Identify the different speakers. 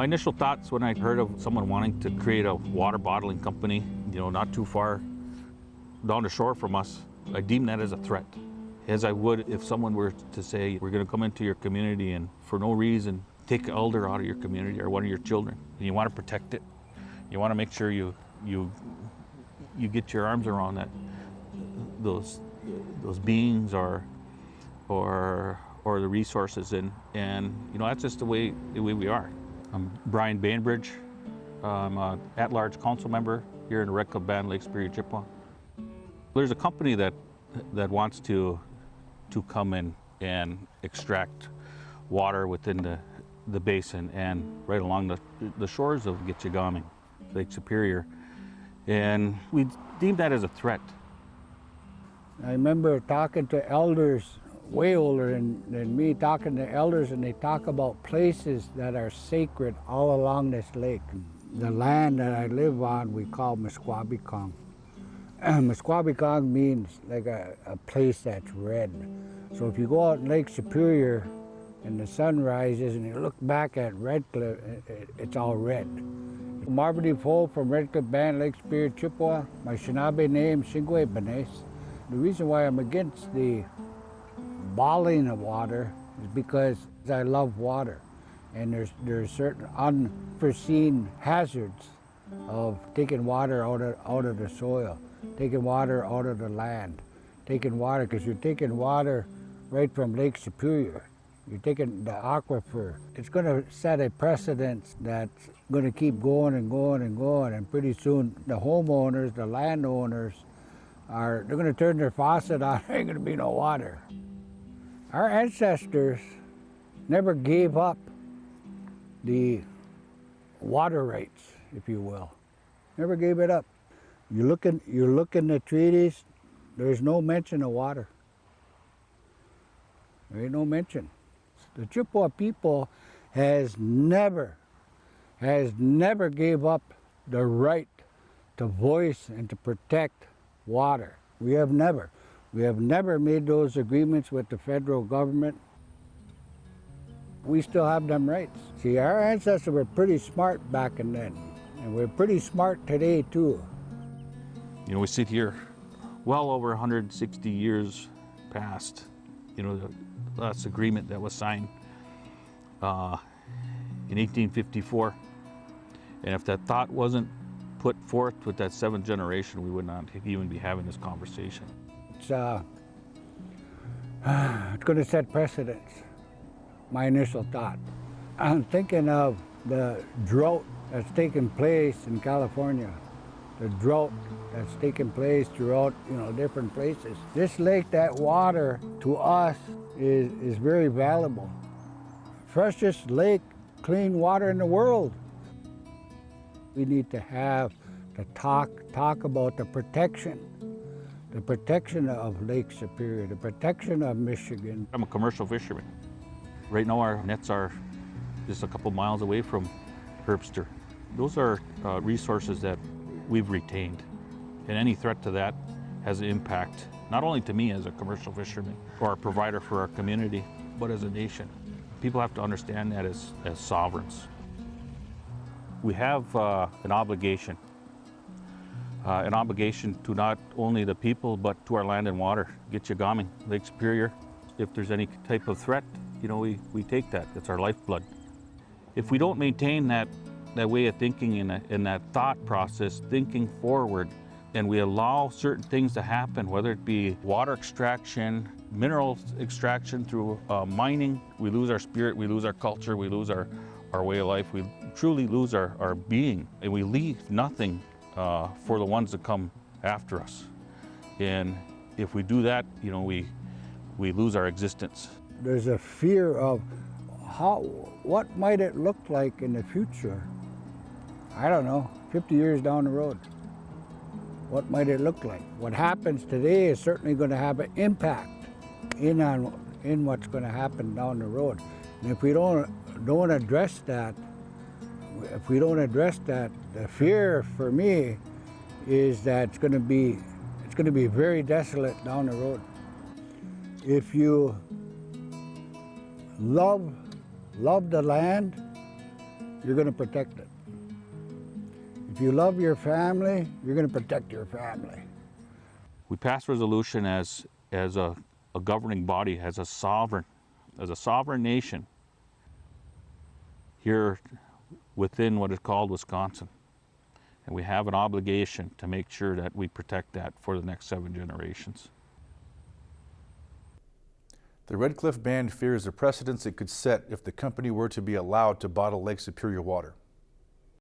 Speaker 1: My initial thoughts when I heard of someone wanting to create a water bottling company, not too far down the shore from us, I deemed that as a threat. As I would if someone were to say, we're going to come into your community and for no reason take an elder out of your community or one of your children, and you want to protect it. You want to make sure you get your arms around that, those beings or the resources, and that's just the way we are. I'm Brian Bainbridge. I'm an at-large council member here in the Red Cliff Band, Lake Superior, Chippewa. There's a company that wants to come in and extract water within the basin and right along the shores of Gitchagami, Lake Superior, and we deemed that as a threat.
Speaker 2: I remember talking to elders way older than me, talking to elders, and they talk about places that are sacred all along this lake. The land that I live on we call Mesquabecong. Mesquabecong means like a place that's red. So if you go out in Lake Superior and the sun rises and you look back at Red Cliff, it's all red. Marvin Poe from Red Cliff Band, Lake Superior, Chippewa. My Shinabe name, Shingwe Banes. The reason why I'm against the bottling of water is because I love water, and there's certain unforeseen hazards of taking water out of the soil, taking water out of the land, taking water, because you're taking water right from Lake Superior. You're taking the aquifer. It's going to set a precedent that's going to keep going and going and going, and pretty soon the homeowners, the landowners, they're going to turn their faucet on. There ain't going to be no water. Our ancestors never gave up the water rights, if you will. Never gave it up. You look in the treaties, there's no mention of water. There ain't no mention. The Chippewa people has never gave up the right to voice and to protect water. We have never made those agreements with the federal government. We still have them rights. See, our ancestors were pretty smart back in then, and we're pretty smart today too.
Speaker 1: We sit here well over 160 years past, the last agreement that was signed in 1854. And if that thought wasn't put forth with that seventh generation, we would not even be having this conversation.
Speaker 2: It's going to set precedents, my initial thought. I'm thinking of the drought that's taken place in California, the drought that's taken place throughout, different places. This lake, that water to us is very valuable. Freshest lake, clean water in the world. We need to have to talk about the protection of Lake Superior, the protection of Michigan.
Speaker 1: I'm a commercial fisherman. Right now our nets are just a couple miles away from Herbster. Those are resources that we've retained, and any threat to that has an impact, not only to me as a commercial fisherman or a provider for our community, but as a nation. People have to understand that as sovereigns. We have an obligation to not only the people, but to our land and water. Gitchagami, Lake Superior. If there's any type of threat, we take that. It's our lifeblood. If we don't maintain that way of thinking and that thought process, thinking forward, and we allow certain things to happen, whether it be water extraction, mineral extraction through mining, we lose our spirit, we lose our culture, we lose our way of life, we truly lose our being, and we leave nothing for the ones that come after us. And if we do that, we lose our existence.
Speaker 2: There's a fear of what might it look like in the future? I don't know, 50 years down the road. What might it look like? What happens today is certainly going to have an impact in what's going to happen down the road. And if we don't address that, the fear for me is that it's going to be very desolate down the road. If you love the land you're going to protect it. If you love your family, you're going to protect your family.
Speaker 1: We passed resolution as a governing body, as a sovereign nation here within what is called Wisconsin. And we have an obligation to make sure that we protect that for the next 7 generations.
Speaker 3: The Red Cliff Band fears the precedents it could set if the company were to be allowed to bottle Lake Superior water.